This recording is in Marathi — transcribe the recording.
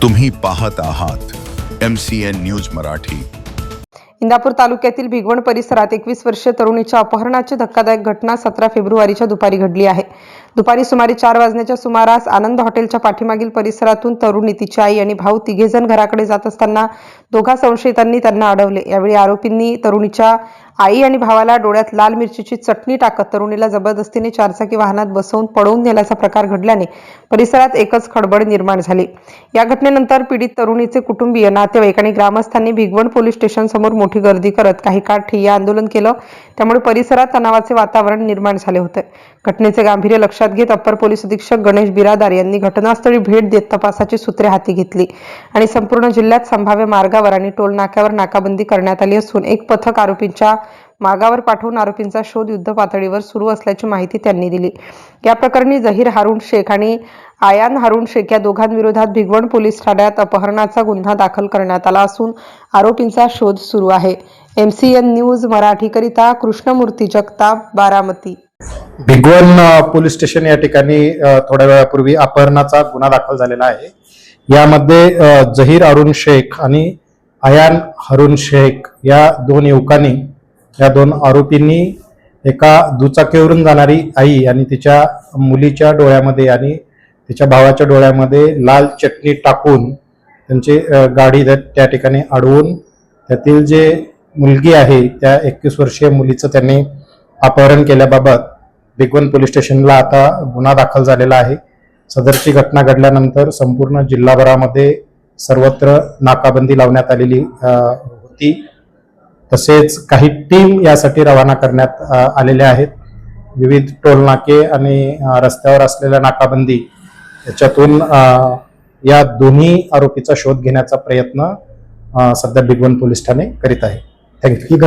तुम्ही पाहत आहात MCN न्यूज मराठी। इंदापूर तालुक्यातील भिगवण परिसरात 21 वर्षीय तरुणीच्या अपहरणाची धक्कादायक घटना 17 फेब्रुवारीच्या दुपारी घडली आहे। दुपारी सुमारे 4 वाजण्याच्या सुमारास आनंद हॉटेलच्या पाठीमागील परिसरातून तरुणी, तिची आई आणि भाऊ तिघेजण घराकडे जात असताना दोघा संशयितांनी त्यांना अडवले। यावेळी आरोपींनी तरुणीच्या आई आणि भावाला डोळ्यात लाल मिरचीची चटणी टाकत तरुणीला जबरदस्तीने चारचाकी वाहनात बसवून पळवून नेल्याचा प्रकार घडल्याने परिसरात एकच खळबळ निर्माण झाली। या घटनेनंतर पीडित तरुणीचे कुटुंबीय, नातेवाईक आणि ग्रामस्थांनी भिगवण पोलीस स्टेशन समोर मोठी गर्दी करत काही काळ ठिय्या आंदोलन केलं। त्यामुळे परिसरात तणावाचे वातावरण निर्माण झाले होते। घटनेचे गांभीर्य लक्षात घेत अप्पर पोलीस अधीक्षक गणेश बिरादार यांनी घटनास्थळी भेट देत तपासाची सूत्रे हाती घेतली आणि संपूर्ण जिल्ह्यात संभाव्य मार्गावर आणि टोल नाक्यावर नाकाबंदी करण्यात आली असून एक पथक आरोपींच्या मागावर पाठवून आरोपींचा शोध युद्ध पातळीवर सुरू असल्याची माहिती त्यांनी दिली। या प्रकरणी जहीर हारून शेख आणि आयान हारून शेख या दोघांविरोधात भिगवण पोलीस ठाण्यात अपहरणाचा गुन्हा दाखल करण्यात आला असून आरोपींचा शोध सुरू आहे। MCN न्यूज मराठी करिता कृष्णमूर्ती जगताप, बारामती। भिगवण पोलीस स्टेशन या ठिकाणी थोड्या वेळापूर्वी अपहरणाचा गुन्हा दाखल झालेला आहे। यामध्ये जहीर हारून शेख आणि आयान हारून शेख या दोन युवकांनी, या दोन आरोपींनी एका दुचाकीवरून जाणारी आई आणि तिच्या मुलीच्या डोळ्यामध्ये आणि तिच्या भावाच्या डोळ्यामध्ये लाल चटणी टाकून त्यांची गाडी त्या ठिकाणी अडवून त्यातील जे मुलगी आहे त्या 21 वर्षीय मुलीचं त्यांनी अपहरण केल्याबाबत भिगवण पोलीस स्टेशनला आता गुन्हा दाखल झालेला आहे। सदरची घटना घडल्यानंतर संपूर्ण जिल्हाभरामध्ये सर्वत्र नाकाबंदी लावण्यात आलेली होती। तसेच काही टीम यासाठी रवाना करण्यात आलेल्या आहेत। विविध टोल नाके आणि रस्त्यावर असलेल्या नाकाबंदी याच्यातून या दोन्ही आरोपीचा शोध घेण्याचा प्रयत्न सध्या भिगवण पोलीस ठाणे करीत आहे। थँक्यू।